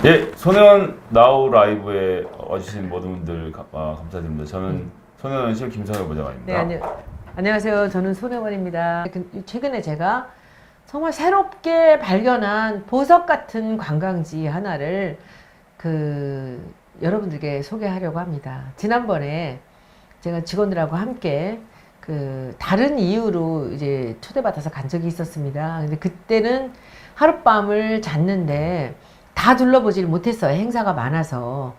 예, 소년 나우 라이브에 와주신 모든 분들 감사드립니다. 저는 소년원실 김성엽 보좌관입니다. 네, 안녕하세요. 저는 손혜원입니다. 최근에 제가 정말 새롭게 발견한 보석 같은 관광지 하나를 여러분들께 소개하려고 합니다. 지난번에 제가 직원들하고 함께 다른 이유로 이제 초대받아서 간 적이 있었습니다. 근데 그때는 하룻밤을 잤는데 다 둘러보질 못했어요. 행사가 많아서.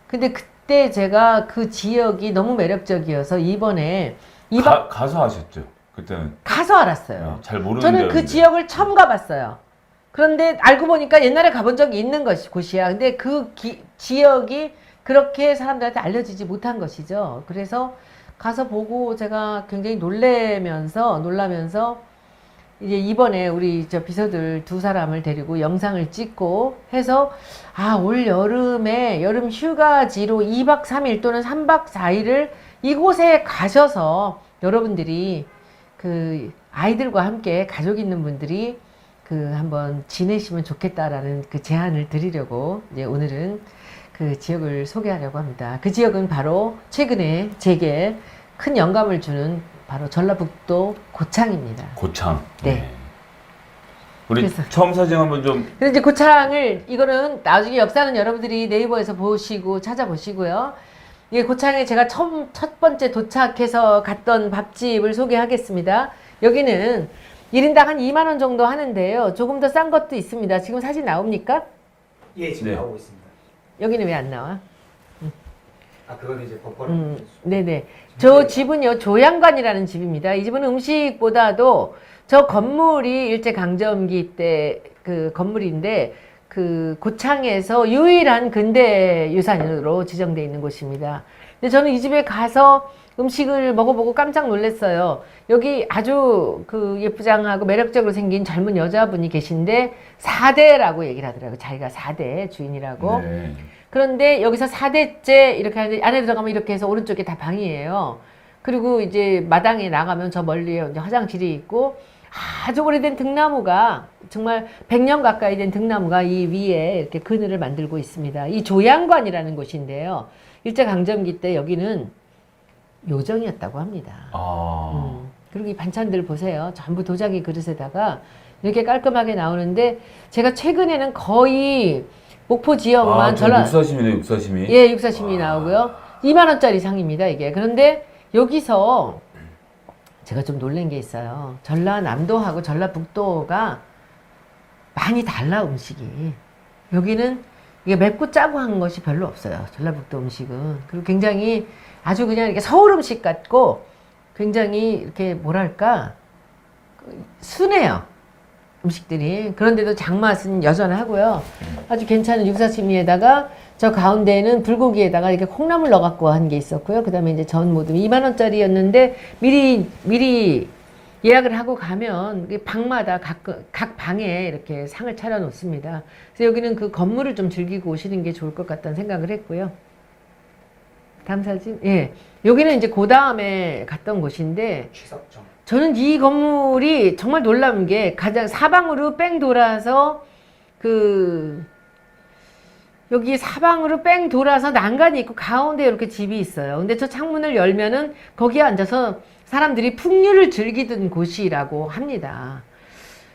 근데 그때 제가 그 지역이 너무 매력적이어서 이번에 가서 하셨죠? 그때는 가서 알았어요. 잘 모르는 저는 그 지역을 처음 가봤어요. 그런데 알고 보니까 옛날에 가본 적이 있는 곳이야. 근데 지역이 그렇게 사람들한테 알려지지 못한 것이죠. 그래서 가서 보고 제가 굉장히 놀라면서 이제 이번에 우리 비서들 두 사람을 데리고 영상을 찍고 해서 올 여름에 여름 휴가지로 2박 3일 또는 3박 4일을 이곳에 가셔서 여러분들이 아이들과 함께 가족 있는 분들이 한번 지내시면 좋겠다라는 제안을 드리려고 이제 오늘은 그 지역을 소개하려고 합니다. 그 지역은 바로 최근에 제게 큰 영감을 주는 바로 전라북도 고창입니다. 고창. 네. 우리 처음 사진 한번 좀. 그래서 이제 고창을 이거는 나중에 역사는 여러분들이 네이버에서 보시고 찾아보시고요. 이게 고창에 제가 첫 번째 도착해서 갔던 밥집을 소개하겠습니다. 여기는 1인당 한 2만 원 정도 하는데요. 조금 더 싼 것도 있습니다. 지금 사진 나옵니까? 예, 지금 네. 나오고 있습니다. 여기는 왜 안 나와? 그건 이제 버퍼랑. 네네. 저 집은요, 조양관이라는 집입니다. 이 집은 음식보다도 저 건물이 일제강점기 때 건물인데, 고창에서 유일한 근대 유산으로 지정되어 있는 곳입니다. 근데 저는 이 집에 가서 음식을 먹어보고 깜짝 놀랐어요. 여기 아주 예쁘장하고 매력적으로 생긴 젊은 여자분이 계신데, 4대라고 얘기를 하더라고요. 자기가 4대 주인이라고. 네. 그런데 여기서 4대째 이렇게 하는데 안에 들어가면 이렇게 해서 오른쪽에 다 방이에요. 그리고 이제 마당에 나가면 저 멀리에 이제 화장실이 있고 아주 오래된 등나무가 정말 100년 가까이 된 등나무가 이 위에 이렇게 그늘을 만들고 있습니다. 이 조양관이라는 곳인데요. 일제강점기 때 여기는 요정이었다고 합니다. 그리고 이 반찬들 보세요. 전부 도자기 그릇에다가 이렇게 깔끔하게 나오는데 제가 최근에는 거의 목포 지역만 육사심이네, 육사심이. 예, 육사심이 나오고요. 2만 원짜리 상입니다, 이게. 그런데 여기서 제가 좀 놀란 게 있어요. 전라남도하고 전라북도가 많이 달라, 음식이. 여기는 이게 맵고 짜고 한 것이 별로 없어요. 전라북도 음식은. 그리고 굉장히 아주 그냥 이렇게 서울 음식 같고 굉장히 이렇게 뭐랄까 순해요. 음식들이. 그런데도 장맛은 여전하고요. 아주 괜찮은 육사시미에다가 저 가운데에는 불고기에다가 이렇게 콩나물 넣어갖고 한 게 있었고요. 그 다음에 이제 전 모듬 2만 원짜리였는데 미리 예약을 하고 가면 방마다 각 방에 이렇게 상을 차려 놓습니다. 그래서 여기는 그 건물을 좀 즐기고 오시는 게 좋을 것 같다는 생각을 했고요. 다음 사진. 예. 여기는 이제 그 다음에 갔던 곳인데 취석정. 저는 이 건물이 정말 놀라운 게 가장 사방으로 뺑 돌아서 여기 사방으로 뺑 돌아서 난간이 있고 가운데 이렇게 집이 있어요. 근데 저 창문을 열면은 거기에 앉아서 사람들이 풍류를 즐기던 곳이라고 합니다.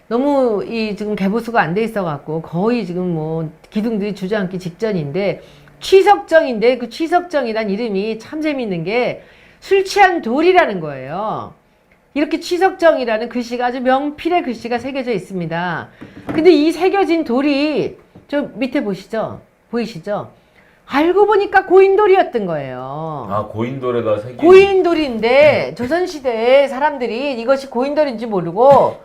너무 지금 개보수가 안 돼 있어 갖고 거의 지금 뭐 기둥들이 주저앉기 직전인데 취석정인데 그 취석정이란 이름이 참 재밌는 게 술 취한 돌이라는 거예요. 이렇게 취석정이라는 글씨가 아주 명필의 글씨가 새겨져 있습니다. 근데 이 새겨진 돌이 저 밑에 보시죠? 보이시죠? 알고 보니까 고인돌이었던 거예요. 고인돌에다 새긴. 고인돌인데 조선시대에 사람들이 이것이 고인돌인지 모르고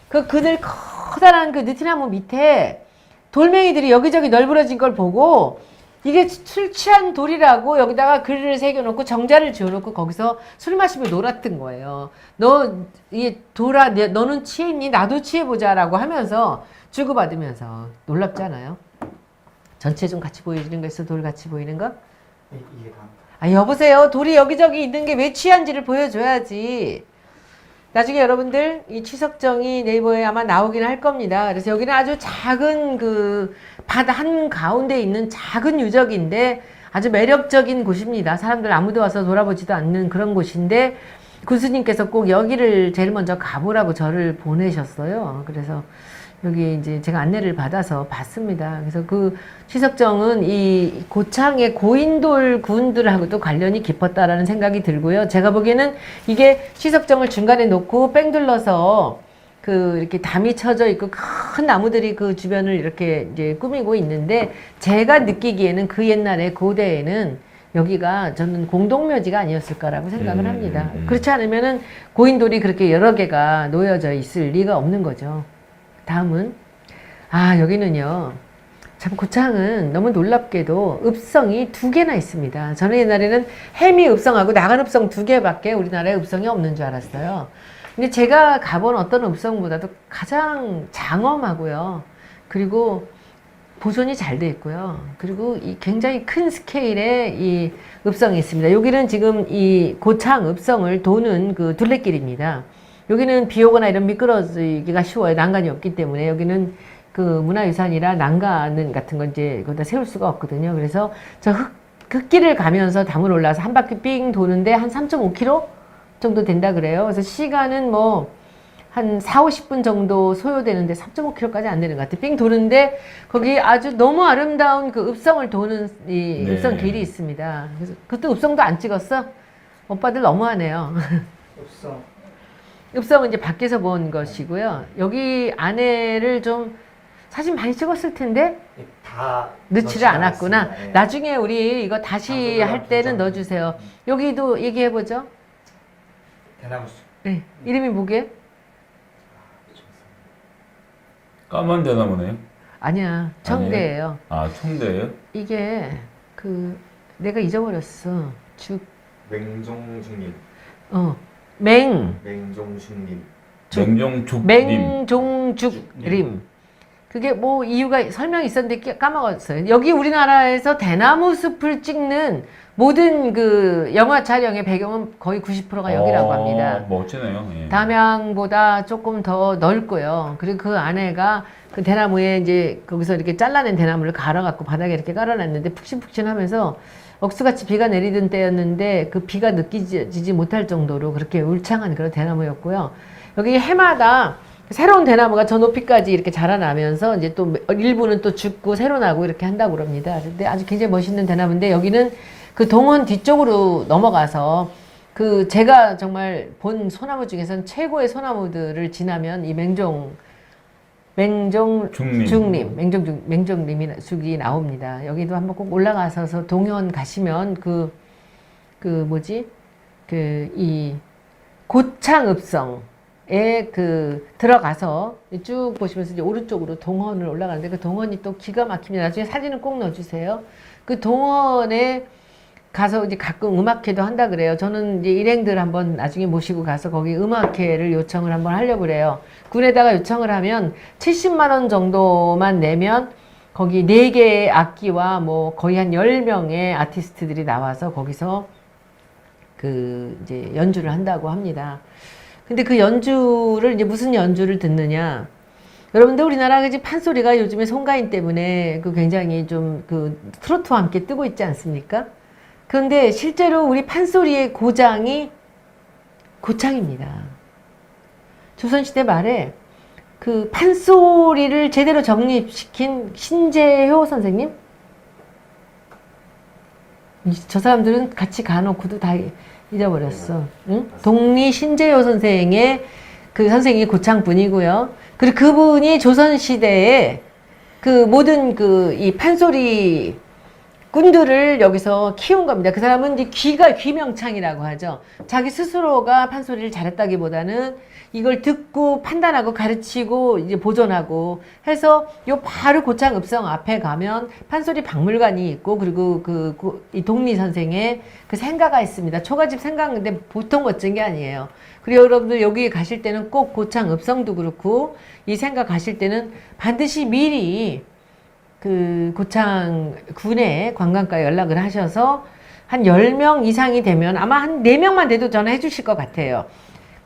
그 그늘 커다란 그 느티나무 밑에 돌멩이들이 여기저기 널브러진 걸 보고 이게 술 취한 돌이라고 여기다가 글을 새겨놓고 정자를 지어놓고 거기서 술 마시며 놀았던 거예요. 너는 취했니? 나도 취해보자라고 하면서 주고받으면서 놀랍잖아요. 전체 좀 같이 보여주는 거 있어? 돌 같이 보이는 거? 이게 다. 여보세요. 돌이 여기저기 있는 게 왜 취한지를 보여줘야지. 나중에 여러분들 이 취석정이 네이버에 아마 나오긴 할 겁니다. 그래서 여기는 아주 작은 그 바다 한가운데 있는 작은 유적인데 아주 매력적인 곳입니다. 사람들 아무도 와서 돌아보지도 않는 그런 곳인데 군수님께서 꼭 여기를 제일 먼저 가보라고 저를 보내셨어요. 그래서 여기 이제 제가 안내를 받아서 봤습니다. 그래서 그 취석정은 이 고창의 고인돌 군들하고도 관련이 깊었다라는 생각이 들고요. 제가 보기에는 이게 취석정을 중간에 놓고 뺑 둘러서 그 이렇게 담이 쳐져 있고 큰 나무들이 그 주변을 이렇게 이제 꾸미고 있는데 제가 느끼기에는 그 옛날에 고대에는 여기가 저는 공동묘지가 아니었을까라고 생각을 합니다. 그렇지 않으면은 고인돌이 그렇게 여러 개가 놓여져 있을 리가 없는 거죠. 다음은 여기는요 참 고창은 너무 놀랍게도 읍성이 2개나 있습니다. 저는 옛날에는 해미 읍성하고 나간 읍성 2개밖에 우리나라에 읍성이 없는 줄 알았어요. 근데 제가 가본 어떤 읍성보다도 가장 장엄하고요. 그리고 보존이 잘 돼 있고요. 그리고 이 굉장히 큰 스케일의 이 읍성이 있습니다. 여기는 지금 이 고창 읍성을 도는 그 둘레길입니다. 여기는 비 오거나 이런 미끄러지기가 쉬워요. 난간이 없기 때문에 여기는 그 문화유산이라 난간 같은 건 이제 거기다 세울 수가 없거든요. 그래서 저 흙길을 가면서 담을 올라서 한 바퀴 삥 도는데 한 3.5km 정도 된다 그래요. 그래서 시간은 뭐 한 4, 50분 정도 소요되는데 3.5km까지 안 되는 것 같아요. 삥 도는데 거기 아주 너무 아름다운 그 읍성을 도는 이 네. 읍성 길이 있습니다. 그래서 그것도 읍성도 안 찍었어? 오빠들 너무하네요. 읍성. 읍성은 이제 밖에서 본 것이고요. 여기 안에를 좀 사진 많이 찍었을 텐데 다 넣지를 않았구나. 않았습니다. 예. 나중에 우리 이거 다시 방송이랑 할 때는 분장. 넣어주세요. 여기도 얘기해보죠. 대나무숲. 네. 이름이 뭐게? 까만 대나무네요. 아니야. 청대예요. 아, 총대예요? 이게 그 내가 잊어버렸어. 맹종중님. 맹종죽님. 맹종죽림. 그게 뭐 이유가 설명이 있었는데 까먹었어요. 여기 우리나라에서 대나무 숲을 찍는 모든 그 영화 촬영의 배경은 거의 90%가 여기라고 합니다. 멋지네요. 예. 담양보다 조금 더 넓고요. 그리고 그 안에가 그 대나무에 이제 거기서 이렇게 잘라낸 대나무를 갈아갖고 바닥에 이렇게 깔아놨는데 푹신푹신하면서 억수같이 비가 내리던 때였는데 그 비가 느껴지지 못할 정도로 그렇게 울창한 그런 대나무였고요. 여기 해마다 새로운 대나무가 저 높이까지 이렇게 자라나면서 이제 또 일부는 또 죽고 새로 나고 이렇게 한다고 그럽니다. 근데 아주 굉장히 멋있는 대나무인데 여기는 그 동원 뒤쪽으로 넘어가서 그 제가 정말 본 소나무 중에서는 최고의 소나무들을 지나면 이 맹종림이 죽이 나옵니다. 여기도 한번 꼭 올라가서 동현 가시면 이 고창읍성에 들어가서 쭉 보시면서 이제 오른쪽으로 동원을 올라가는데 그 동원이 또 기가 막힙니다. 나중에 사진을 꼭 넣어주세요. 그 동원에 가서 이제 가끔 음악회도 한다 그래요. 저는 이제 일행들 한번 나중에 모시고 가서 거기 음악회를 요청을 한번 하려고 그래요. 군에다가 요청을 하면 70만 원 정도만 내면 거기 4개의 악기와 뭐 거의 한 10명의 아티스트들이 나와서 거기서 그 이제 연주를 한다고 합니다. 근데 그 연주를 이제 무슨 연주를 듣느냐? 여러분들 우리나라 이제 판소리가 요즘에 송가인 때문에 그 굉장히 좀 그 트로트와 함께 뜨고 있지 않습니까? 그런데 실제로 우리 판소리의 고장이 고창입니다. 조선시대 말에 그 판소리를 제대로 정립시킨 신재효 선생님? 저 사람들은 같이 가놓고도 다 잊어버렸어. 응? 동리 신재효 선생의 그 선생이 고창분이고요. 그리고 그분이 조선시대에 그 모든 그 이 판소리 꾼들을 여기서 키운 겁니다. 그 사람은 이제 귀명창이라고 하죠. 자기 스스로가 판소리를 잘했다기보다는 이걸 듣고 판단하고 가르치고 이제 보존하고 해서 요 바로 고창읍성 앞에 가면 판소리 박물관이 있고 그리고 이 동리 선생의 그 생가가 있습니다. 초가집 생가인데 보통 멋진 게 아니에요. 그리고 여러분들 여기 가실 때는 꼭 고창읍성도 그렇고 이 생가 가실 때는 반드시 미리 그 고창군의 관광과에 연락을 하셔서 한 10명 이상이 되면 아마 한 4명만 돼도 전화해 주실 것 같아요.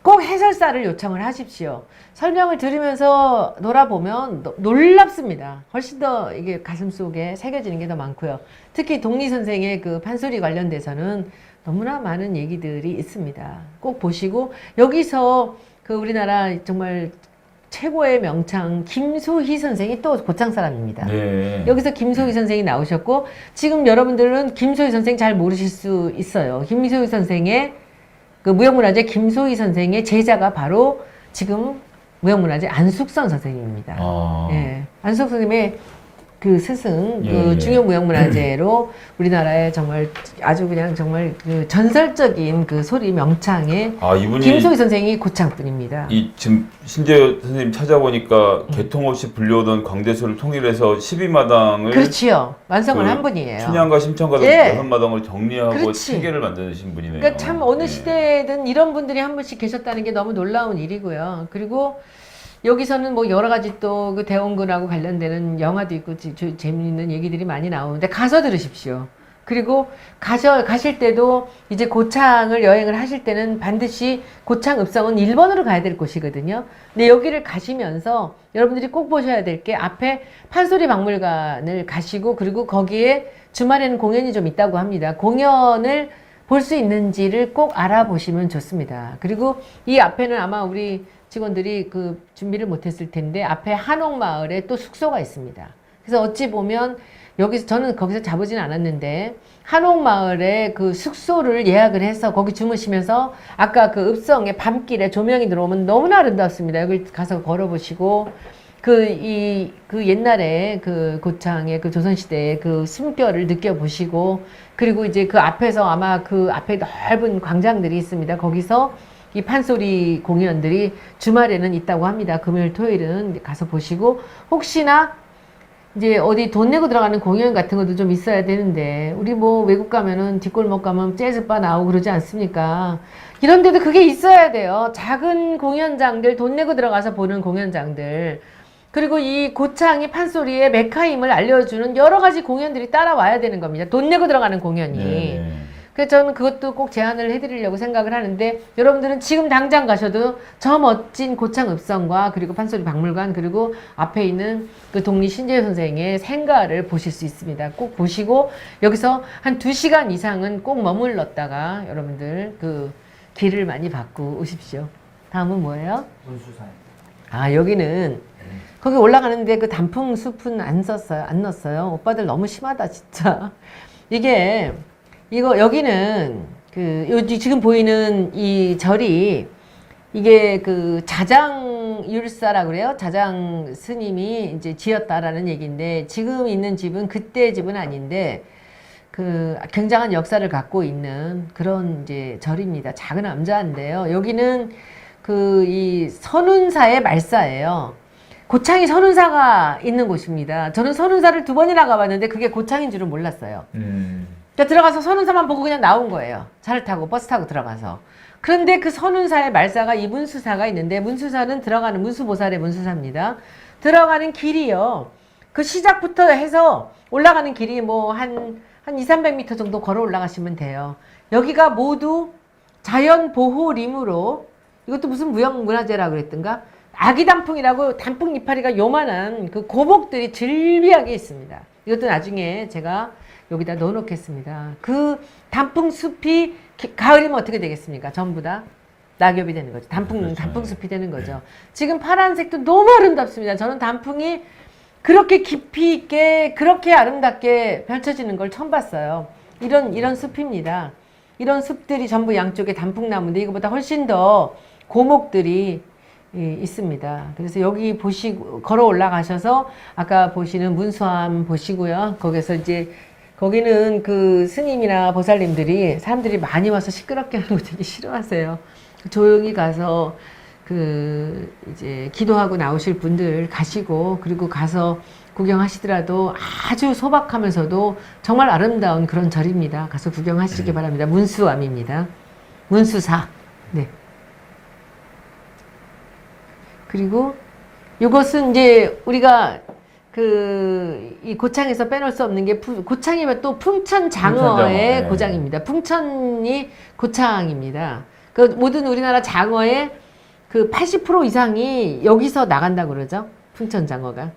꼭 해설사를 요청을 하십시오. 설명을 들으면서 돌아보면 놀랍습니다. 훨씬 더 이게 가슴 속에 새겨지는 게 더 많고요. 특히 독리 선생의 그 판소리 관련돼서는 너무나 많은 얘기들이 있습니다. 꼭 보시고 여기서 그 우리나라 정말 최고의 명창 김소희 선생이 또 고창 사람입니다. 네. 여기서 김소희 선생이 나오셨고 지금 여러분들은 김소희 선생 잘 모르실 수 있어요. 김소희 선생의 그 무형문화재 김소희 선생의 제자가 바로 지금 무형문화재 안숙선 선생님입니다. 아. 예, 안숙선 선생님의 그 스승, 예, 그 예. 중요 무형문화재로 우리나라에 정말 아주 그냥 정말 그 전설적인 그 소리 명창의 아, 이분이 김소희 선생이 고창분입니다. 이 지금 신재호 선생님 찾아보니까 개통 없이 불려오던 광대소를 통일해서 12마당을 그렇지요. 완성을 그 한 분이에요. 춘향과 심청과 예. 6마당을 정리하고 그렇지. 체계를 만드신 분이네요. 그러니까 참 어느 예. 시대에든 이런 분들이 한 분씩 계셨다는 게 너무 놀라운 일이고요. 그리고 여기서는 뭐 여러 가지 또 그 대원군하고 관련되는 영화도 있고 재미있는 얘기들이 많이 나오는데 가서 들으십시오. 그리고 가실 때도 이제 고창을 여행을 하실 때는 반드시 고창 읍성은 1번으로 가야 될 곳이거든요. 근데 여기를 가시면서 여러분들이 꼭 보셔야 될 게 앞에 판소리 박물관을 가시고 그리고 거기에 주말에는 공연이 좀 있다고 합니다. 공연을 볼 수 있는지를 꼭 알아보시면 좋습니다. 그리고 이 앞에는 아마 우리 직원들이 그 준비를 못했을 텐데 앞에 한옥마을에 또 숙소가 있습니다. 그래서 어찌 보면 여기서 저는 거기서 자보진 않았는데 한옥마을에 그 숙소를 예약을 해서 거기 주무시면서 아까 그 읍성의 밤길에 조명이 들어오면 너무나 아름답습니다. 여기 가서 걸어보시고 그 옛날에 그 고창의 그 조선시대의 그 숨결을 느껴보시고 그리고 이제 그 앞에서 아마 그 앞에 넓은 광장들이 있습니다. 거기서 이 판소리 공연들이 주말에는 있다고 합니다. 금요일, 토요일은 가서 보시고 혹시나 이제 어디 돈 내고 들어가는 공연 같은 것도 좀 있어야 되는데 우리 뭐 외국 가면은 뒷골목 가면 재즈바 나오고 그러지 않습니까? 이런 데도 그게 있어야 돼요. 작은 공연장들 돈 내고 들어가서 보는 공연장들 그리고 이 고창이 판소리의 메카임을 알려주는 여러 가지 공연들이 따라와야 되는 겁니다. 돈 내고 들어가는 공연이. 네. 그래서 저는 그것도 꼭 제안을 해드리려고 생각을 하는데 여러분들은 지금 당장 가셔도 저 멋진 고창 읍성과 그리고 판소리 박물관 그리고 앞에 있는 그 독리 신재호 선생의 생가를 보실 수 있습니다. 꼭 보시고 여기서 한 2시간 이상은 꼭 머물렀다가 여러분들 그 길을 많이 받고 오십시오. 다음은 뭐예요? 문수산. 아 여기는 거기 올라가는데 그 단풍 숲은 안 넣었어요. 오빠들 너무 심하다 진짜. 여기는 지금 보이는 이 절이 이게 그 자장율사라 그래요. 자장 스님이 이제 지었다라는 얘기인데 지금 있는 집은 그때 집은 아닌데 그 굉장한 역사를 갖고 있는 그런 이제 절입니다. 작은 암자인데요. 여기는 그 이 선운사의 말사예요. 고창이 선운사가 있는 곳입니다. 저는 선운사를 2번이나 가봤는데 그게 고창인 줄은 몰랐어요. 그러니까 들어가서 선운사만 보고 그냥 나온 거예요. 차를 타고 버스 타고 들어가서. 그런데 그 선운사의 말사가 이 문수사가 있는데 문수사는 들어가는 문수보살의 문수사입니다. 들어가는 길이요. 그 시작부터 해서 올라가는 길이 뭐 한 200~300m 정도 걸어 올라가시면 돼요. 여기가 모두 자연보호림으로 이것도 무슨 무형문화재라고 그랬던가? 아기 단풍이라고 단풍 이파리가 요만한 그 고목들이 즐비하게 있습니다. 이것도 나중에 제가 여기다 넣어 놓겠습니다. 그 단풍 숲이 가을이면 어떻게 되겠습니까? 전부 다 낙엽이 되는 거죠. 단풍 숲이 되는 거죠. 지금 파란색도 너무 아름답습니다. 저는 단풍이 그렇게 깊이 있게 그렇게 아름답게 펼쳐지는 걸 처음 봤어요. 이런 숲입니다. 이런 숲들이 전부 양쪽에 단풍나무인데 이거보다 훨씬 더 고목들이 있습니다. 그래서 여기 보시고 걸어 올라가셔서 아까 보시는 문수암 보시고요. 거기서 이제 거기는 그 스님이나 보살님들이 사람들이 많이 와서 시끄럽게 하는 거 되게 싫어하세요. 조용히 가서 그 이제 기도하고 나오실 분들 가시고 그리고 가서 구경하시더라도 아주 소박하면서도 정말 아름다운 그런 절입니다. 가서 구경하시기 바랍니다. 문수암입니다. 문수사. 네. 그리고 이것은 이제 우리가 이 고창에서 빼놓을 수 없는 게 고창이면 또 풍천장어의 고장입니다. 풍천이 고창입니다. 그 모든 우리나라 장어의 그 80% 이상이 여기서 나간다고 그러죠. 풍천 장어가.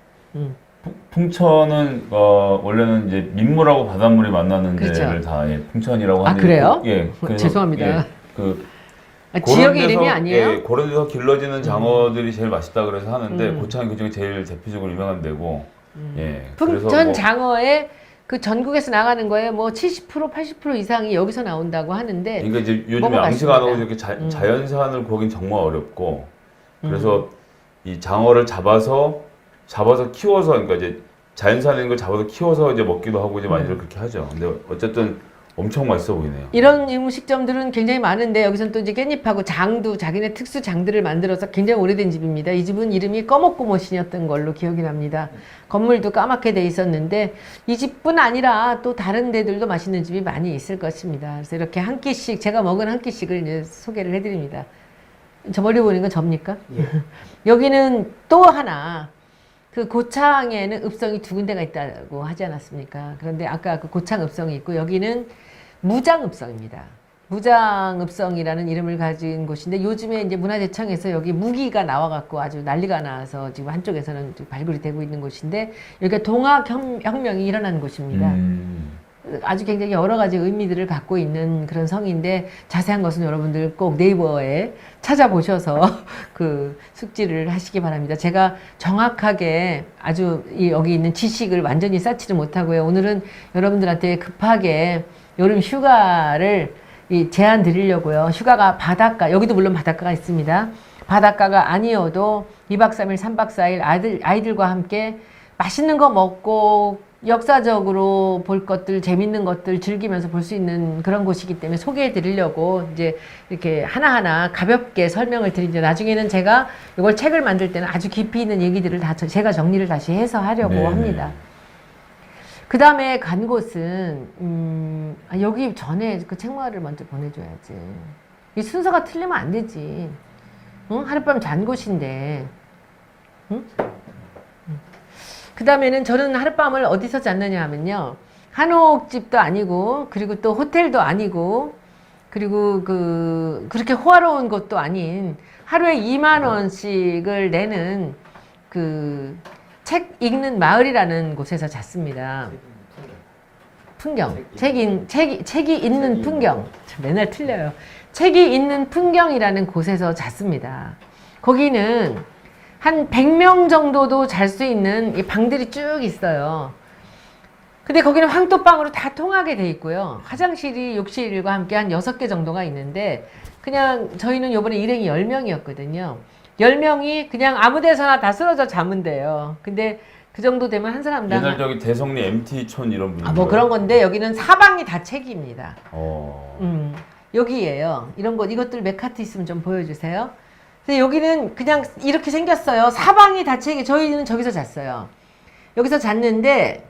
풍천은 원래는 이제 민물하고 바닷물이 만나는 그렇죠. 데를 다 예, 풍천이라고 아, 하는데 그래요? 예, 그래서, 죄송합니다. 예, 그 아, 그런 지역의 데서, 이름이 아니에요? 예, 그런 데서 길러지는 장어들이 제일 맛있다 그래서 하는데 음. 고창이 그중에 제일 대표적으로 유명한 데고 예, 그래서 풍천 뭐 장어의 그 전국에서 나가는 거에 뭐 70% 80% 이상이 여기서 나온다고 하는데 그러니까 이제 요즘에 먹어봤습니다. 양식 안 하고 이렇게 자연산을 구하긴 정말 어렵고 그래서 이 장어를 잡아서 키워서 그러니까 이제 자연산인 걸 잡아서 키워서 이제 먹기도 하고 이제 많이들 그렇게 하죠. 근데 어쨌든 엄청 맛있어 보이네요. 이런 음식점들은 굉장히 많은데 여기서는 또 이제 깻잎하고 장도 자기네 특수 장들을 만들어서 굉장히 오래된 집입니다. 이 집은 이름이 꺼먹고머신이었던 걸로 기억이 납니다. 건물도 까맣게 돼 있었는데 이 집뿐 아니라 또 다른 데들도 맛있는 집이 많이 있을 것입니다. 그래서 이렇게 한 끼씩 제가 먹은 한 끼씩을 이제 소개를 해드립니다. 저 머리 보는 건 접니까? 예. 여기는 또 하나 그 고창에는 읍성이 두 군데가 있다고 하지 않았습니까? 그런데 아까 그 고창 읍성이 있고 여기는 무장읍성입니다. 무장읍성이라는 이름을 가진 곳인데 요즘에 이제 문화재청에서 여기 무기가 나와갖고 아주 난리가 나서 지금 한쪽에서는 발굴이 되고 있는 곳인데 여기가 동학혁명이 일어난 곳입니다. 아주 굉장히 여러 가지 의미들을 갖고 있는 그런 성인데 자세한 것은 여러분들 꼭 네이버에 찾아보셔서 그 숙지를 하시기 바랍니다. 제가 정확하게 아주 여기 있는 지식을 완전히 쌓지를 못하고요. 오늘은 여러분들한테 급하게 여름 휴가를 제안 드리려고요. 휴가가 바닷가, 여기도 물론 바닷가가 있습니다. 바닷가가 아니어도 2박 3일, 3박 4일 아이들과 함께 맛있는 거 먹고 역사적으로 볼 것들, 재밌는 것들 즐기면서 볼 수 있는 그런 곳이기 때문에 소개해 드리려고 이제 이렇게 하나하나 가볍게 설명을 드립니다. 나중에는 제가 이걸 책을 만들 때는 아주 깊이 있는 얘기들을 다 제가 정리를 다시 해서 하려고 네네. 합니다. 그 다음에 간 곳은, 여기 전에 그 책마을을 먼저 보내줘야지. 이 순서가 틀리면 안 되지. 응? 하룻밤 잔 곳인데. 응? 그 다음에는 저는 하룻밤을 어디서 잤느냐 하면요. 한옥집도 아니고, 그리고 또 호텔도 아니고, 그리고 그렇게 호화로운 곳도 아닌 하루에 2만원씩을 내는 그 책 읽는 마을이라는 곳에서 잤습니다. 풍경. 책이 있는 풍경. 맨날 틀려요. 책이 있는 풍경이라는 곳에서 잤습니다. 거기는 한 100명 정도도 잘 수 있는 이 방들이 쭉 있어요. 근데 거기는 황토방으로 다 통하게 돼 있고요. 화장실이 욕실과 함께 한 6개 정도가 있는데 그냥 저희는 요번에 일행이 10명이었거든요. 10명이 그냥 아무 데서나 다 쓰러져 자면 돼요. 근데 그 정도 되면 한 사람당 옛날 저기 대성리 MT촌 이런 분들 뭐 그런 건데 여기는 사방이 다 책입니다. 어. 여기에요. 이런 것 이것들 맥카트 있으면 좀 보여주세요. 근데 여기는 그냥 이렇게 생겼어요. 사방이 다 책이. 저희는 저기서 잤어요. 여기서 잤는데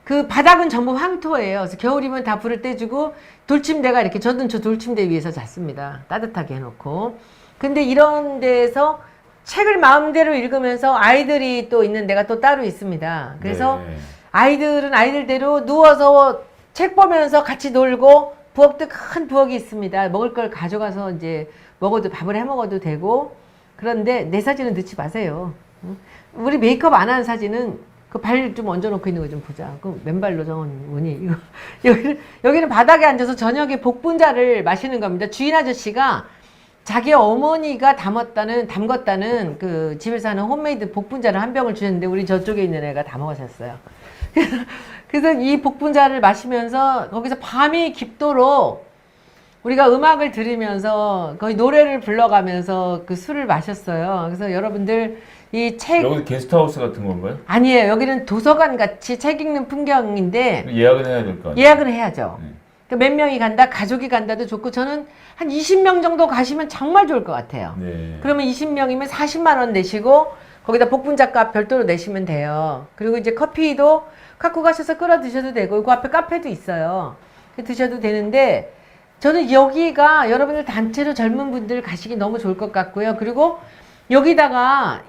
그 바닥은 전부 황토예요. 그래서 겨울이면 다 불을 떼주고 돌침대가 이렇게 저는 저 돌침대 위에서 잤습니다. 따뜻하게 해놓고. 근데 이런 데서 책을 마음대로 읽으면서 아이들이 또 있는 데가 또 따로 있습니다. 그래서 네. 아이들은 아이들대로 누워서 책 보면서 같이 놀고 부엌도 큰 부엌이 있습니다. 먹을 걸 가져가서 이제 먹어도 밥을 해 먹어도 되고. 그런데 내 사진은 넣지 마세요. 우리 메이크업 안 한 사진은 그 발 좀 얹어놓고 있는 거 좀 보자. 그 맨발로 정원이 이거 여기는 바닥에 앉아서 저녁에 복분자를 마시는 겁니다. 주인 아저씨가 자기 어머니가 담궜다는 그 집에서 하는 홈메이드 복분자를 한 병을 주셨는데 우리 저쪽에 있는 애가 다 먹으셨어요. 그래서 이 복분자를 마시면서 거기서 밤이 깊도록 우리가 음악을 들으면서 거의 노래를 불러가면서 그 술을 마셨어요. 그래서 여러분들 이 책 여기 게스트하우스 같은 건가요? 아니에요. 여기는 도서관 같이 책 읽는 풍경인데 예약은 해야 될 거 아니에요? 예약을 해야죠. 네. 그러니까 몇 명이 간다, 가족이 간다도 좋고 저는 한 20명 정도 가시면 정말 좋을 것 같아요. 네. 그러면 20명이면 40만 원 내시고 거기다 복분자값 별도로 내시면 돼요. 그리고 이제 커피도 갖고 가셔서 끓여 드셔도 되고 그 앞에 카페도 있어요. 드셔도 되는데 저는 여기가 여러분들 단체로 젊은 분들 가시기 너무 좋을 것 같고요. 그리고 여기다가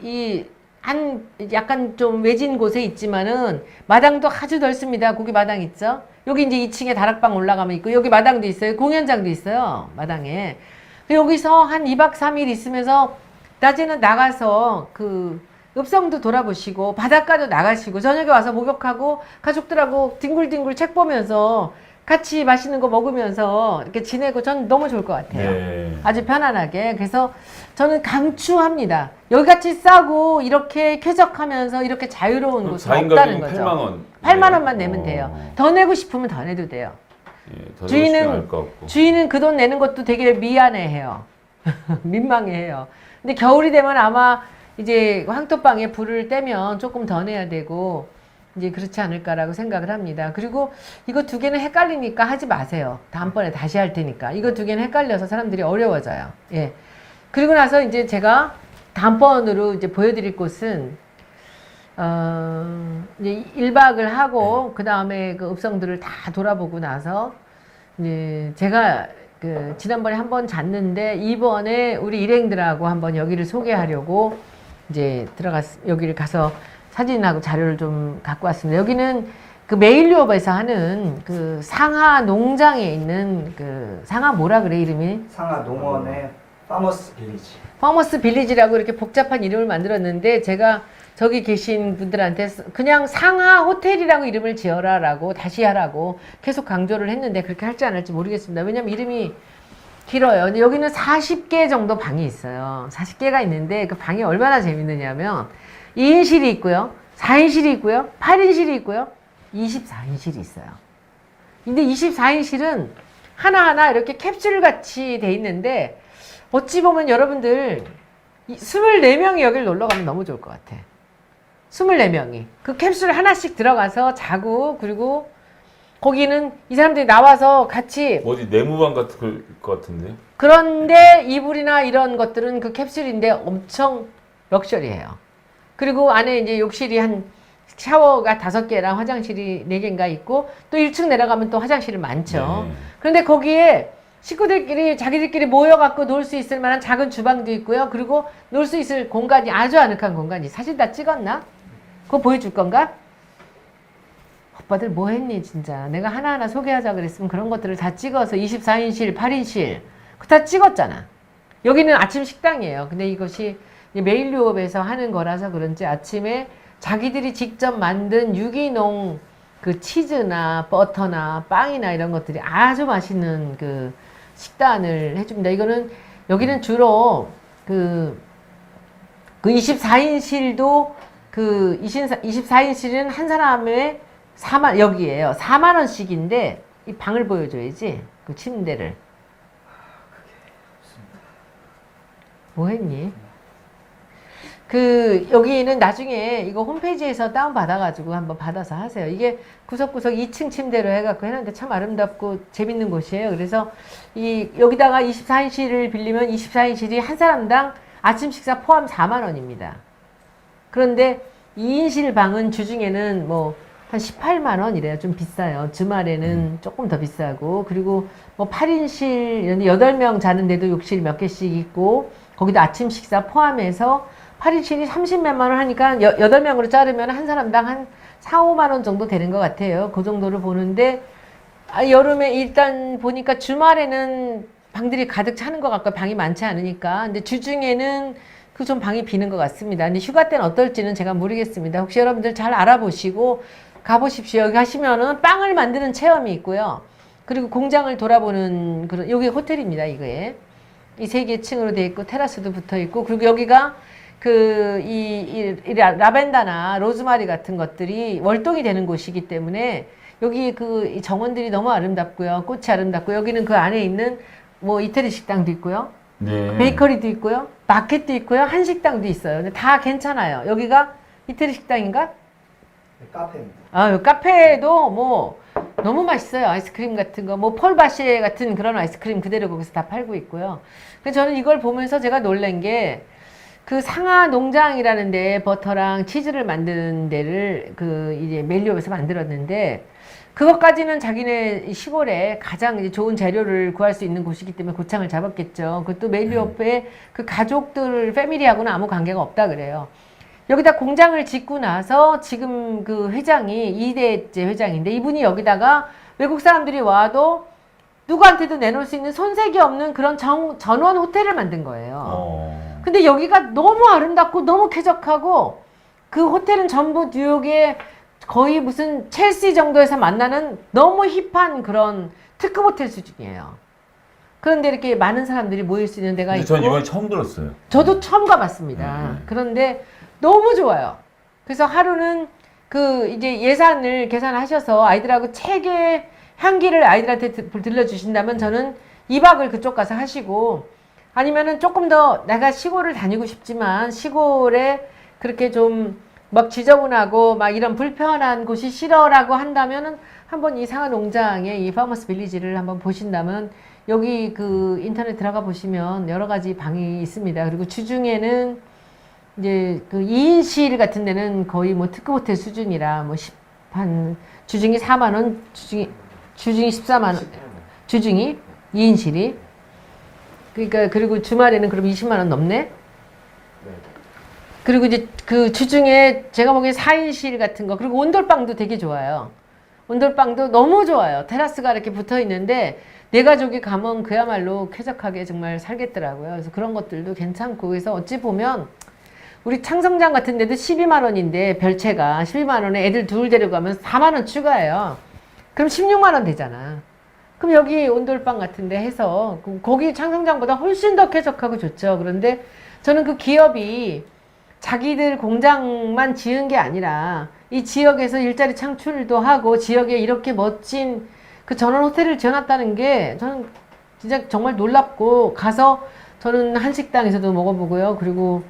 약간 좀 외진 곳에 있지만은 마당도 아주 넓습니다. 거기 마당 있죠? 여기 이제 2층에 다락방 올라가면 있고 여기 마당도 있어요. 공연장도 있어요. 마당에. 여기서 한 2박 3일 있으면서 낮에는 나가서 그 읍성도 돌아보시고 바닷가도 나가시고 저녁에 와서 목욕하고 가족들하고 뒹굴뒹굴 책 보면서 같이 맛있는 거 먹으면서 이렇게 지내고 전 너무 좋을 것 같아요. 네. 아주 편안하게. 그래서 저는 강추합니다. 여기같이 싸고 이렇게 쾌적하면서 이렇게 자유로운 곳은 4인 없다는 가격이면 거죠. 8만 원. 8만 원만 내면 돼요. 더 내고 싶으면 더 내도 돼요. 예, 더 주인은- 주인은 것 같고. 주인은 그 돈 내는 것도 되게 미안해해요. 민망해해요. 근데 겨울이 되면 아마 이제 황토방에 불을 떼면 조금 더 내야 되고 이제 그렇지 않을까라고 생각을 합니다. 그리고 이거 두 개는 헷갈리니까 하지 마세요. 다음번에 다시 할 테니까. 이거 두 개는 헷갈려서 사람들이 어려워져요. 예. 그리고 나서 이제 제가 다음번으로 이제 보여드릴 곳은 이제 1박을 하고 그 다음에 그 읍성들을 다 돌아보고 나서 이제 제가 그 지난번에 한번 잤는데 이번에 우리 일행들하고 한번 여기를 소개하려고 이제 여기를 가서 사진하고 자료를 좀 갖고 왔습니다. 여기는 그 메일유업에서 하는 그 상하 농장에 있는 그 상하 뭐라 그래 이름이? 상하 농원의 파머스 빌리지. 파머스 빌리지라고 이렇게 복잡한 이름을 만들었는데 제가 저기 계신 분들한테 그냥 상하 호텔이라고 이름을 지어라라고 다시 하라고 계속 강조를 했는데 그렇게 할지 안 할지 모르겠습니다. 왜냐면 이름이 길어요. 근데 여기는 40개 정도 방이 있어요. 40개가 있는데 그 방이 얼마나 재밌느냐면 2인실이 있고요. 4인실이 있고요. 8인실이 있고요. 24인실이 있어요. 근데 24인실은 하나하나 이렇게 캡슐 같이 돼 있는데 어찌 보면 여러분들 24명이 여길 놀러 가면 너무 좋을 것 같아. 24명이. 그 캡슐 하나씩 들어가서 자고 그리고 거기는 이 사람들이 나와서 같이 어디 내무반 같은 것 같은데요? 그런데 이불이나 이런 것들은 그 캡슐인데 엄청 럭셔리해요. 그리고 안에 이제 욕실이 한 샤워가 5개랑 화장실이 4개인가 있고 또 1층 내려가면 또 화장실이 많죠. 네. 그런데 거기에 식구들끼리 자기들끼리 모여갖고 놀 수 있을 만한 작은 주방도 있고요. 그리고 놀 수 있을 공간이 아주 아늑한 공간이 사진 다 찍었나? 그거 보여줄 건가? 오빠들 뭐 했니 진짜. 내가 하나하나 소개하자 그랬으면 그런 것들을 다 찍어서 24인실, 8인실 그거 다 찍었잖아. 여기는 아침 식당이에요. 근데 이것이 메일유업에서 하는 거라서 그런지 아침에 자기들이 직접 만든 유기농 그 치즈나 버터나 빵이나 이런 것들이 아주 맛있는 그 식단을 해줍니다. 이거는 여기는 주로 그 24인실도 그 24인실은 한 사람에 4만 여기에요. 4만 원씩인데 이 방을 보여줘야지 그 침대를. 뭐 했니? 그 여기는 나중에 이거 홈페이지에서 다운 받아가지고 한번 받아서 하세요. 이게 구석구석 2층 침대로 해갖고 해놨는데 참 아름답고 재밌는 곳이에요. 그래서 이 여기다가 24인실을 빌리면 24인실이 한 사람당 아침 식사 포함 4만 원입니다. 그런데 2인실 방은 주중에는 뭐 한 18만 원 이래요. 좀 비싸요. 주말에는 조금 더 비싸고 그리고 뭐 8인실 이런데 8명 자는데도 욕실 몇 개씩 있고 거기도 아침 식사 포함해서 8인실이 30몇만 원 하니까 8명으로 자르면 한 사람당 한 4, 5만 원 정도 되는 것 같아요. 그 정도를 보는데 여름에 일단 보니까 주말에는 방들이 가득 차는 것 같고 방이 많지 않으니까 근데 주중에는 그 좀 방이 비는 것 같습니다. 근데 휴가 때는 어떨지는 제가 모르겠습니다. 혹시 여러분들 잘 알아보시고 가보십시오. 여기 가시면은 빵을 만드는 체험이 있고요. 그리고 공장을 돌아보는 그런 여기 호텔입니다. 이거에 이 3개 층으로 되어 있고 테라스도 붙어 있고 그리고 여기가 이 라벤더나 로즈마리 같은 것들이 월동이 되는 곳이기 때문에 여기 이 정원들이 너무 아름답고요. 꽃이 아름답고 여기는 그 안에 있는 뭐 이태리 식당도 있고요. 네. 베이커리도 있고요. 마켓도 있고요. 한식당도 있어요. 근데 다 괜찮아요. 여기가 이태리 식당인가? 네, 카페입니다. 여기 카페도 뭐 너무 맛있어요. 아이스크림 같은 거, 뭐 폴바시에 같은 그런 아이스크림 그대로 거기서 다 팔고 있고요. 그래서 저는 이걸 보면서 제가 놀란 게 그 상하 농장이라는 데 버터랑 치즈를 만드는 데를 이제 멜리옵에서 만들었는데 그것까지는 자기네 시골에 가장 이제 좋은 재료를 구할 수 있는 곳이기 때문에 고창을 잡았겠죠. 그것도 멜리옵의 그 가족들, 패밀리하고는 아무 관계가 없다 그래요. 여기다 공장을 짓고 나서 지금 그 회장이 2대째 회장인데 이분이 여기다가 외국 사람들이 와도 누구한테도 내놓을 수 있는 손색이 없는 그런 전원 호텔을 만든 거예요. 근데 여기가 너무 아름답고 너무 쾌적하고 그 호텔은 전부 뉴욕의 거의 무슨 첼시 정도에서 만나는 너무 힙한 그런 특급 호텔 수준이에요. 그런데 이렇게 많은 사람들이 모일 수 있는 데가 있고. 전 이번에 처음 들었어요. 저도 처음 가봤습니다. 그런데 너무 좋아요. 그래서 하루는 그 이제 예산을 계산하셔서 아이들하고 책의 향기를 아이들한테 들려주신다면 저는 2박을 그쪽 가서 하시고 아니면은 조금 더 내가 시골을 다니고 싶지만 시골에 그렇게 좀 막 지저분하고 막 이런 불편한 곳이 싫어라고 한다면은 한번 이 상하 농장의 이 파머스 빌리지를 한번 보신다면 여기 그 인터넷 들어가 보시면 여러 가지 방이 있습니다. 그리고 주중에는 이제 그 2인실 같은 데는 거의 뭐 특급 호텔 수준이라 뭐 한 주중이 4만 원, 주중이 14만 원, 주중이 2인실이 그러니까 그리고 주말에는 그럼 20만 원 넘네. 그리고 이제 그 주중에 제가 보기엔 4인실 같은 거 그리고 온돌방도 되게 좋아요. 온돌방도 너무 좋아요. 테라스가 이렇게 붙어 있는데 내 가족이 가면 그야말로 쾌적하게 정말 살겠더라고요. 그래서 그런 것들도 괜찮고 그래서 어찌 보면 우리 창성장 같은 데도 12만 원인데 별채가 12만 원에 애들 둘 데려가면 4만 원 추가해요. 그럼 16만 원 되잖아. 그럼 여기 온돌방 같은 데 해서 거기 창성장보다 훨씬 더 쾌적하고 좋죠. 그런데 저는 그 기업이 자기들 공장만 지은 게 아니라 이 지역에서 일자리 창출도 하고 지역에 이렇게 멋진 그 전원 호텔을 지어놨다는 게 저는 진짜 정말 놀랍고 가서 저는 한식당에서도 먹어보고요. 그리고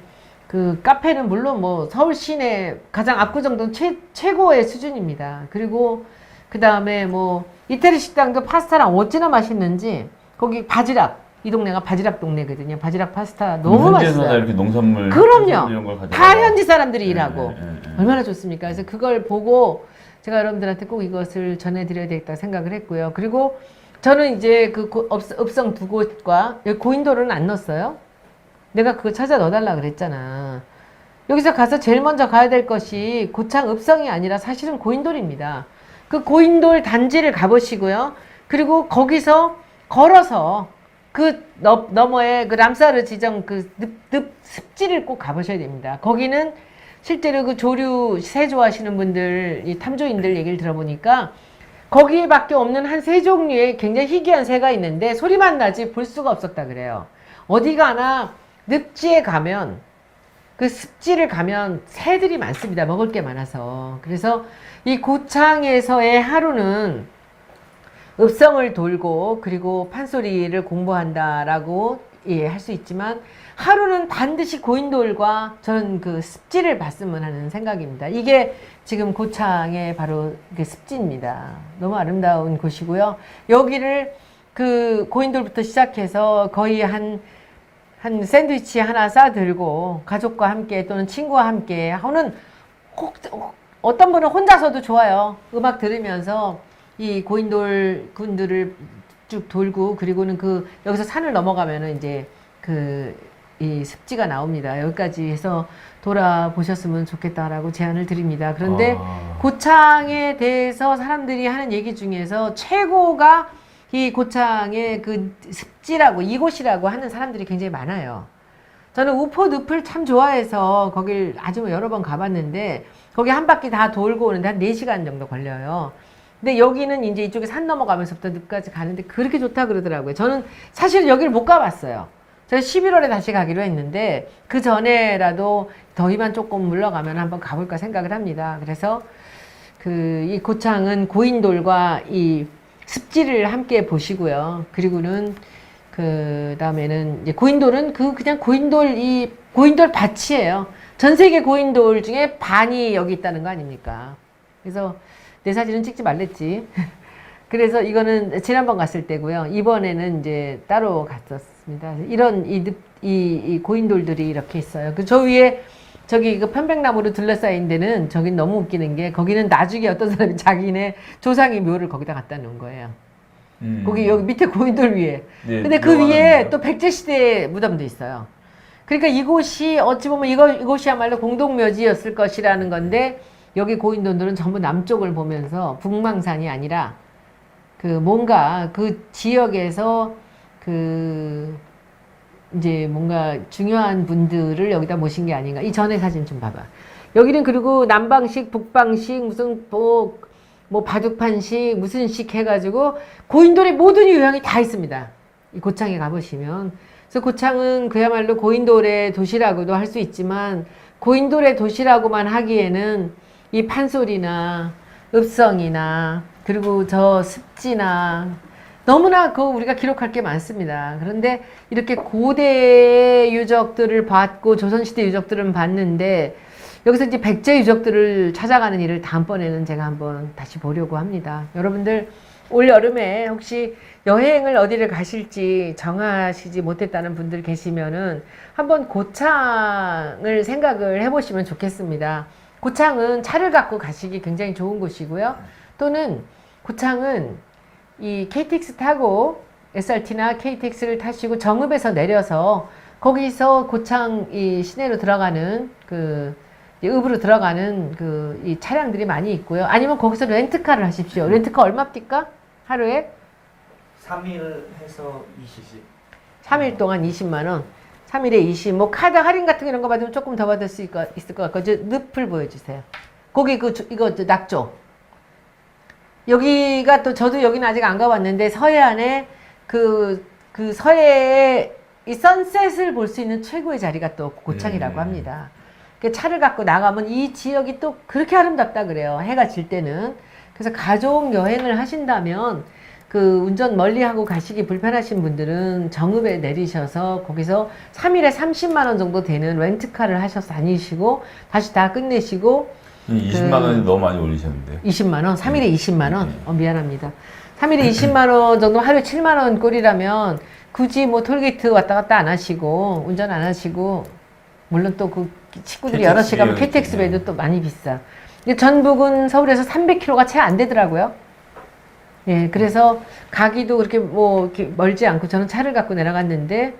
그 카페는 물론 뭐 서울 시내 가장 압구정동 최고의 수준입니다. 그리고 그 다음에 뭐 이태리 식당도 파스타랑 어찌나 맛있는지 거기 바지락 이 동네가 바지락 동네거든요. 바지락 파스타 너무 맛있어요. 현지에서 이렇게 농산물 그럼요. 이런 걸 가져다가 다 현지 사람들이 일하고 네. 얼마나 좋습니까? 그래서 그걸 보고 제가 여러분들한테 꼭 이것을 전해드려야 되겠다 생각을 했고요. 그리고 저는 이제 그 읍성 두 곳과 여기 고인돌은 안 넣었어요. 내가 그거 찾아 넣어달라 그랬잖아. 여기서 가서 제일 먼저 가야 될 것이 고창 읍성이 아니라 사실은 고인돌입니다. 그 고인돌 단지를 가보시고요. 그리고 거기서 걸어서 그 너머에 그 람사르 지정 그 습지를 꼭 가보셔야 됩니다. 거기는 실제로 그 조류 새 좋아하시는 분들, 이 탐조인들 얘기를 들어보니까 거기에밖에 없는 한 새 종류의 굉장히 희귀한 새가 있는데 소리만 나지 볼 수가 없었다 그래요. 어디 가나 늪지에 가면 그 습지를 가면 새들이 많습니다. 먹을 게 많아서. 그래서 이 고창에서의 하루는 읍성을 돌고 그리고 판소리를 공부한다라고 할 수 있지만 하루는 반드시 고인돌과 저는 그 습지를 봤으면 하는 생각입니다. 이게 지금 고창의 바로 그 습지입니다. 너무 아름다운 곳이고요. 여기를 그 고인돌부터 시작해서 거의 한 샌드위치 하나 싸들고 가족과 함께 또는 친구와 함께 하는 어떤 분은 혼자서도 좋아요. 음악 들으면서 이 고인돌 군들을 쭉 돌고 그리고는 그 여기서 산을 넘어가면은 이제 이 습지가 나옵니다. 여기까지 해서 돌아보셨으면 좋겠다라고 제안을 드립니다. 그런데 고창에 대해서 사람들이 하는 얘기 중에서 최고가 이 고창의 그 습지라고 이곳이라고 하는 사람들이 굉장히 많아요. 저는 우포 늪을 참 좋아해서 거길 아주 여러 번 가봤는데 거기 한 바퀴 다 돌고 오는데 한 4시간 정도 걸려요. 근데 여기는 이제 이쪽에 산 넘어가면서부터 늪까지 가는데 그렇게 좋다 그러더라고요. 저는 사실 여기를 못 가봤어요. 제가 11월에 다시 가기로 했는데 그 전에라도 더위만 조금 물러가면 한번 가볼까 생각을 합니다. 그래서 이 고창은 고인돌과 이 습지를 함께 보시고요. 그리고는 그 다음에는 이제 고인돌은 그냥 고인돌 밭이에요. 전 세계 고인돌 중에 반이 여기 있다는 거 아닙니까? 그래서 내 사진은 찍지 말랬지. 그래서 이거는 지난번 갔을 때고요. 이번에는 이제 따로 갔었습니다. 이런 이 고인돌들이 이렇게 있어요. 저 위에 저기 그 편백나무로 둘러싸인 데는 저긴 너무 웃기는 게 거기는 나중에 어떤 사람이 자기네 조상의 묘를 거기다 갖다 놓은 거예요. 거기 여기 밑에 고인돌 위에. 네, 근데 그 위에 또 백제시대 무덤도 있어요. 그러니까 이곳이 어찌 보면 이곳이야말로 공동묘지였을 것이라는 건데 여기 고인돌들은 전부 남쪽을 보면서 북망산이 아니라 그 뭔가 그 지역에서 그 이제 뭔가 중요한 분들을 여기다 모신 게 아닌가. 이 전에 사진 좀 봐봐. 여기는 그리고 남방식, 북방식, 무슨 뭐 바둑판식, 무슨 식 해가지고 고인돌의 모든 유형이 다 있습니다. 이 고창에 가보시면. 그래서 고창은 그야말로 고인돌의 도시라고도 할 수 있지만 고인돌의 도시라고만 하기에는 이 판소리나 읍성이나 그리고 저 습지나 너무나 우리가 기록할 게 많습니다. 그런데 이렇게 고대 유적들을 봤고 조선시대 유적들은 봤는데 여기서 이제 백제 유적들을 찾아가는 일을 다음번에는 제가 한번 다시 보려고 합니다. 여러분들 올 여름에 혹시 여행을 어디를 가실지 정하시지 못했다는 분들 계시면은 한번 고창을 생각을 해보시면 좋겠습니다. 고창은 차를 갖고 가시기 굉장히 좋은 곳이고요. 또는 고창은 이 KTX 타고 SRT나 KTX를 타시고 정읍에서 내려서 거기서 고창 이 시내로 들어가는 읍으로 들어가는 이 차량들이 많이 있고요. 아니면 거기서 렌트카를 하십시오. 렌트카 얼마 뛸까? 하루에? 3일 해서 20. 3일 동안 20만 원. 3일에 20. 뭐 카드 할인 같은 이런 거 받으면 조금 더 받을 수 있을 것 같고. 저 늪을 보여주세요. 거기 이거 낙조. 여기가 또 저도 여기는 아직 안 가봤는데 서해안에 그 서해에 이 선셋을 볼 수 있는 최고의 자리가 또 고창이라고 합니다. 그 차를 갖고 나가면 이 지역이 또 그렇게 아름답다 그래요. 해가 질 때는. 그래서 가족 여행을 하신다면 그 운전 멀리 하고 가시기 불편하신 분들은 정읍에 내리셔서 거기서 3일에 30만 원 정도 되는 렌트카를 하셔서 다니시고 다시 다 끝내시고 20만 원이 너무 많이 올리셨는데. 20만 원? 3일에 20만 원? 미안합니다. 3일에 20만 원 정도 하루에 7만 원 꼴이라면 굳이 뭐 톨게이트 왔다 갔다 안 하시고 운전 안 하시고 물론 또 그 친구들이 여럿이 가면 KTX 배도 또 많이 비싸. 근데 전북은 서울에서 300km가 채 안 되더라고요. 예, 그래서 가기도 그렇게 뭐 이렇게 멀지 않고 저는 차를 갖고 내려갔는데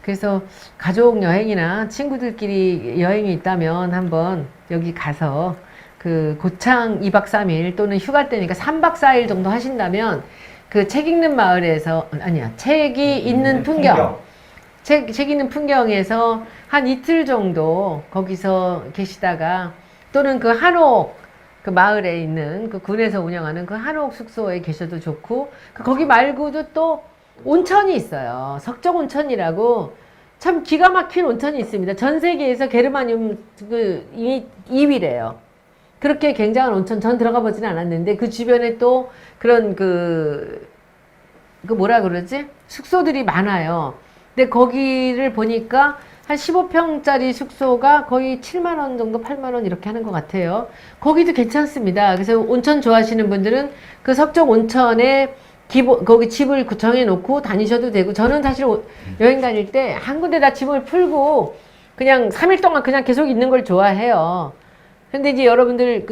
그래서 가족 여행이나 친구들끼리 여행이 있다면 한번 여기 가서 그 고창 2박 3일 또는 휴가 때니까 3박 4일 정도 하신다면 그 책 읽는 마을에서 아니야 책이 있는 풍경 책 있는 풍경에서 한 이틀 정도 거기서 계시다가 또는 그 한옥 그 마을에 있는 그 군에서 운영하는 그 한옥 숙소에 계셔도 좋고 거기 말고도 또 온천이 있어요. 석정 온천이라고 참 기가 막힌 온천이 있습니다. 전 세계에서 게르마늄 2위래요. 그렇게 굉장한 온천 전 들어가 보지는 않았는데 그 주변에 또 그런 그 뭐라 그러지? 숙소들이 많아요. 근데 거기를 보니까 한 15평짜리 숙소가 거의 7만 원 정도 8만 원 이렇게 하는 것 같아요. 거기도 괜찮습니다. 그래서 온천 좋아하시는 분들은 그 석정 온천에 거기 집을 정해 놓고 다니셔도 되고 저는 사실 여행 다닐 때 한 군데다 짐을 풀고 그냥 3일 동안 그냥 계속 있는 걸 좋아해요. 근데 이제 여러분들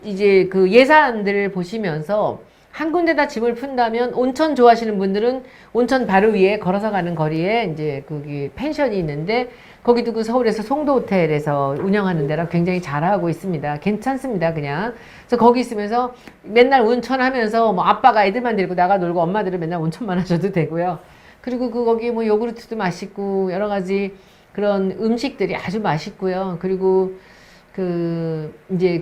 이제 그 예산들을 보시면서 한 군데다 짐을 푼다면 온천 좋아하시는 분들은 온천 바로 위에 걸어서 가는 거리에 이제 거기 펜션이 있는데 거기도 그 서울에서 송도 호텔에서 운영하는 데라 굉장히 잘하고 있습니다. 괜찮습니다, 그냥. 그래서 거기 있으면서 맨날 온천하면서 뭐 아빠가 애들만 데리고 나가 놀고 엄마들은 맨날 온천만 하셔도 되고요. 그리고 거기 뭐 요구르트도 맛있고 여러 가지 그런 음식들이 아주 맛있고요. 그리고 이제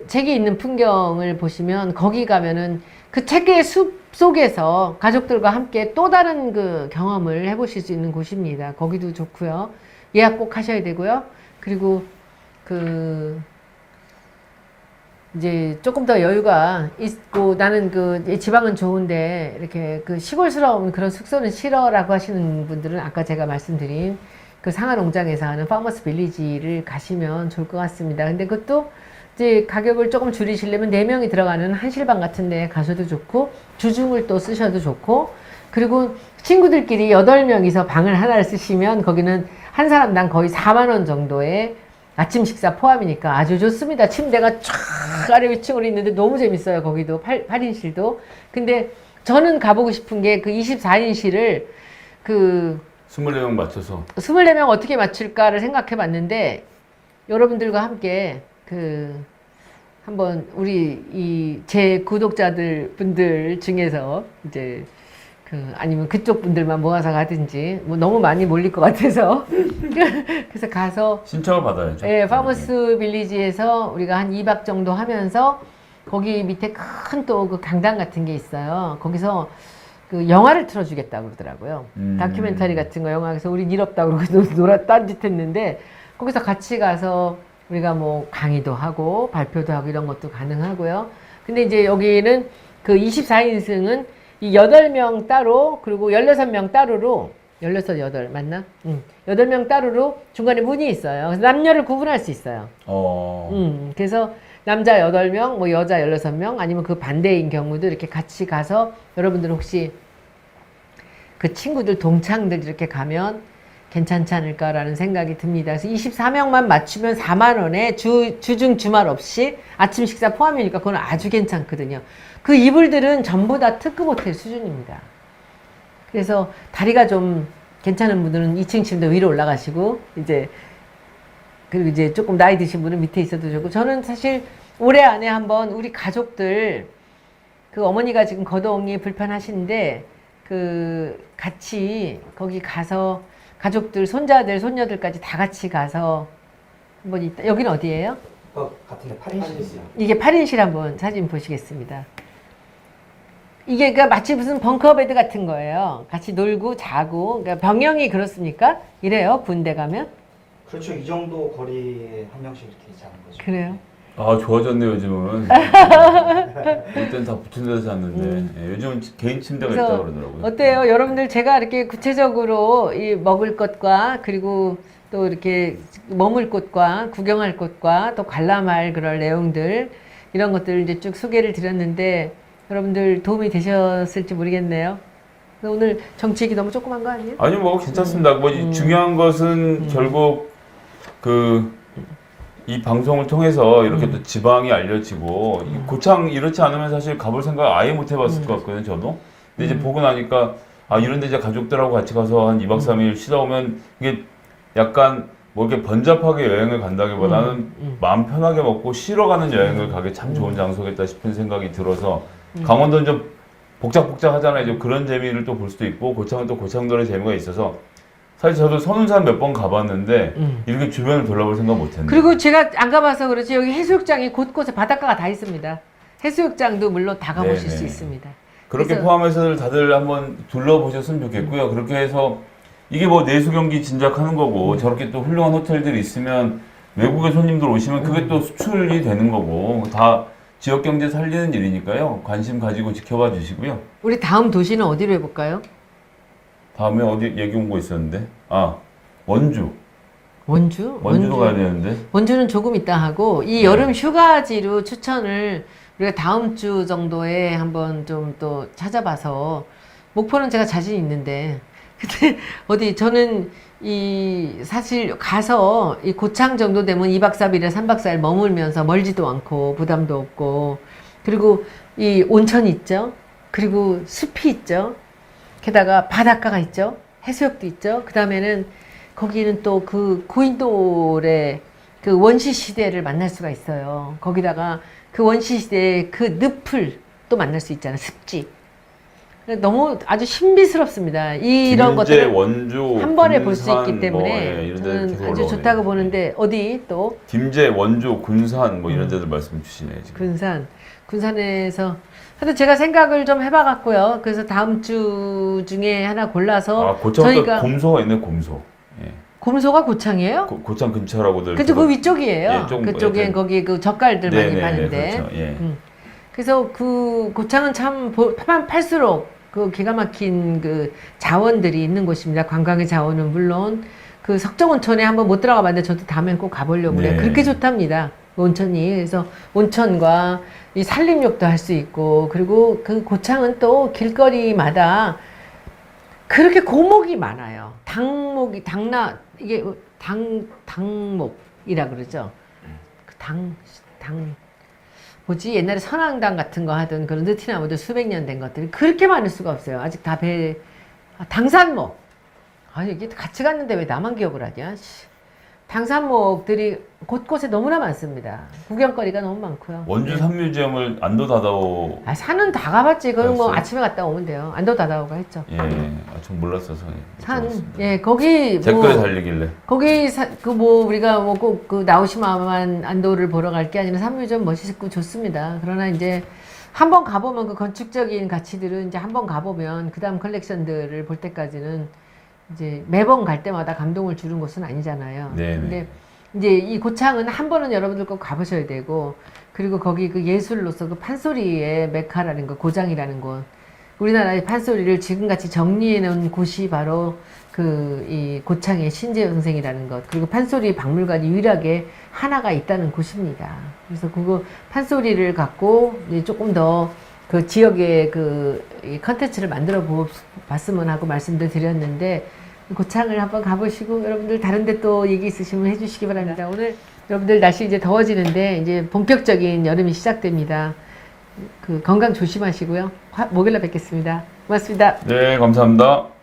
책에 있는 풍경을 보시면 거기 가면은 그 책의 숲 속에서 가족들과 함께 또 다른 그 경험을 해보실 수 있는 곳입니다. 거기도 좋고요. 예약 꼭 하셔야 되고요. 그리고 이제 조금 더 여유가 있고 나는 지방은 좋은데 이렇게 시골스러운 그런 숙소는 싫어라고 하시는 분들은 아까 제가 말씀드린 그 상하농장에서 하는 파머스 빌리지를 가시면 좋을 것 같습니다. 근데 그것도 이제 가격을 조금 줄이시려면 4명이 들어가는 한실방 같은 데 가셔도 좋고 주중을 또 쓰셔도 좋고 그리고 친구들끼리 8명이서 방을 하나를 쓰시면 거기는 한 사람당 거의 4만 원 정도의 아침 식사 포함이니까 아주 좋습니다. 침대가 쫙 아래 위층으로 있는데 너무 재밌어요. 거기도 8인실도. 근데 저는 가보고 싶은 게 그 24인실을 24명 맞춰서 24명 어떻게 맞출까를 생각해 봤는데 여러분들과 함께 한번 우리 이 제 구독자들 분들 중에서 이제 아니면 그쪽 분들만 모아서 가든지 뭐 너무 많이 몰릴 것 같아서 그래서 가서 신청을 받아야죠. 예, 파머스 빌리지에서 우리가 한 2박 정도 하면서 거기 밑에 큰 또 그 강당 같은 게 있어요. 거기서 그 영화를 틀어주겠다고 그러더라고요. 다큐멘터리 같은 거 영화에서 우린 일 없다고 그러고 딴짓 했는데 거기서 같이 가서 우리가 뭐 강의도 하고 발표도 하고 이런 것도 가능하고요. 근데 이제 여기는 그 24인승은 이 8명 따로 그리고 16명 따로로 16, 8 맞나? 8명 따로로 중간에 문이 있어요. 그래서 남녀를 구분할 수 있어요. 그래서 남자 8명, 뭐 여자 16명 아니면 그 반대인 경우도 이렇게 같이 가서 여러분들 혹시 그 친구들 동창들 이렇게 가면 괜찮지 않을까라는 생각이 듭니다. 그래서 24명만 맞추면 4만 원에 주중 주말 없이 아침 식사 포함이니까 그건 아주 괜찮거든요. 그 이불들은 전부 다 특급 호텔 수준입니다. 그래서 다리가 좀 괜찮은 분들은 2층 침대 위로 올라가시고 그리고 이제 조금 나이 드신 분은 밑에 있어도 좋고 저는 사실 올해 안에 한번 우리 가족들 그 어머니가 지금 거동이 불편하신데 그 같이 거기 가서 가족들 손자들 손녀들까지 다 같이 가서 한번 여기는 어디예요? 같은데 8인실이요. 이게 8인실 한번 사진 보시겠습니다. 이게 그러니까 마치 무슨 벙커베드 같은 거예요. 같이 놀고 자고 그러니까 병영이 그렇습니까? 이래요 군대 가면? 그렇죠. 이 정도 거리에 한 명씩 이렇게 자는 거죠. 그래요? 아 좋아졌네요 요즘은. 그때는 다 붙은 데서 잤는데 예, 요즘은 개인 침대가 그래서 있다고 그러더라고요. 어때요? 여러분들 제가 이렇게 구체적으로 이 먹을 것과 그리고 또 이렇게 머물 곳과 구경할 곳과 또 관람할 그런 내용들 이런 것들 이제 쭉 소개를 드렸는데 여러분들 도움이 되셨을지 모르겠네요. 오늘 정치 얘기 너무 조그만 거 아니에요? 아니 뭐 괜찮습니다. 뭐 중요한 것은 결국 이 방송을 통해서 이렇게 또 지방이 알려지고 이 고창 이렇지 않으면 사실 가볼 생각 아예 못 해봤을 것 같거든요 저도. 근데 이제 보고 나니까 아 이런데 이제 가족들하고 같이 가서 한 2박 3일 쉬다 오면 이게 약간 뭐 이렇게 번잡하게 여행을 간다기보다는 마음 편하게 먹고 쉬러 가는 여행을 가기 참 좋은 장소겠다 싶은 생각이 들어서 강원도는 좀 복작복작하잖아요. 좀 그런 재미를 또 볼 수도 있고 고창은 또 고창도의 재미가 있어서 사실 저도 선운산 몇 번 가봤는데 이렇게 주변을 둘러볼 생각 못했네요. 그리고 제가 안 가봐서 그렇지 여기 해수욕장이 곳곳에 바닷가가 다 있습니다. 해수욕장도 물론 다 가보실 네네. 수 있습니다. 그렇게 그래서- 포함해서 다들 한번 둘러보셨으면 좋겠고요. 그렇게 해서 이게 뭐 내수 경기 진작하는 거고 저렇게 또 훌륭한 호텔들이 있으면 외국의 손님들 오시면 그게 또 수출이 되는 거고 다 지역 경제 살리는 일이니까요. 관심 가지고 지켜봐 주시고요. 우리 다음 도시는 어디로 해볼까요? 다음에 어디 얘기 온 거 있었는데 원주. 원주? 원주도 가야 되는데. 원주는 조금 이따 하고 이 여름 휴가지로 추천을 우리가 다음 주 정도에 한번 좀 또 찾아봐서 목포는 제가 자신 있는데 근데 어디 저는 이 사실 가서 이 고창 정도 되면 2박 3일에 3박 4일 머물면서 멀지도 않고 부담도 없고 그리고 이 온천이 있죠. 그리고 숲이 있죠. 게다가 바닷가가 있죠. 해수욕도 있죠. 그 다음에는 거기는 또 그 고인돌의 그 원시 시대를 만날 수가 있어요. 거기다가 그 원시 시대의 그 늪을 또 만날 수 있잖아요. 습지. 너무 아주 신비스럽습니다. 이런 김제, 것들을 원주, 한 번에 볼 수 군산 있기 때문에 뭐, 예, 이런 데들 저는 계속 아주 올라오네요. 좋다고 보는데 어디 또 김제, 원주, 군산 뭐 이런 데들 말씀 주시네요 지금. 군산에서 하여튼 제가 생각을 좀 해봐갖고요. 그래서 다음 주 중에 하나 골라서 고창도 저희가 곰소가 있네 곰소. 예. 곰소가 고창이에요? 고창 근처라고들. 그죠, 그 위쪽이에요. 예, 좀 그쪽엔 약간- 거기 그 젓갈들 많이 네네네, 파는데. 그렇죠. 예. 그래서 그 고창은 참 파면 팔수록 그 기가 막힌 그 자원들이 있는 곳입니다. 관광의 자원은 물론 그 석정온천에 한번 못 들어가 봤는데 저도 다음엔 꼭 가보려고 그래요. 네. 그렇게 좋답니다. 온천이. 그래서 온천과 이 산림욕도 할 수 있고 그리고 그 고창은 또 길거리마다 그렇게 고목이 많아요. 이게 당목이라 그러죠. 뭐지? 옛날에 선앙당 같은 거 하던 그런 느티나무들 수백 년 된 것들이 그렇게 많을 수가 없어요. 아직 다 당산목. 이게 같이 갔는데 왜 나만 기억을 하냐? 당산목들이 곳곳에 너무나 많습니다. 구경거리가 너무 많고요. 원주 산뮤지엄을 안도 다다오 아, 산은 다 가봤지. 그건 뭐 가봤어요? 아침에 갔다 오면 돼요. 안도 다다오가 했죠. 예, 전 몰랐어서 산, 여쭤봤습니다. 예, 거기 댓글에 뭐 달리길래 거기 그 뭐 우리가 뭐 꼭 그 나오시마만 안도를 보러 갈 게 아니라 산뮤지엄 멋있고 좋습니다. 그러나 이제 한번 가보면 그 건축적인 가치들은 이제 한번 가보면 그 다음 컬렉션들을 볼 때까지는 이제 매번 갈 때마다 감동을 주는 곳은 아니잖아요. 네네. 근데 이제 이 고창은 한 번은 여러분들 꼭 가보셔야 되고, 그리고 거기 그 예술로서 그 판소리의 메카라는 거, 고장이라는 곳, 우리나라의 판소리를 지금같이 정리해 놓은 곳이 바로 그 이 고창의 신재영생이라는 것, 그리고 판소리 박물관이 유일하게 하나가 있다는 곳입니다. 그래서 그거 판소리를 갖고 이제 조금 더 그 지역의 그 컨텐츠를 만들어 봤으면 하고 말씀도 드렸는데, 고창을 한번 가보시고 여러분들 다른데 또 얘기 있으시면 해주시기 바랍니다. 오늘 여러분들 날씨 이제 더워지는데 이제 본격적인 여름이 시작됩니다. 그 건강 조심하시고요. 목요일날 뵙겠습니다. 고맙습니다. 네, 감사합니다.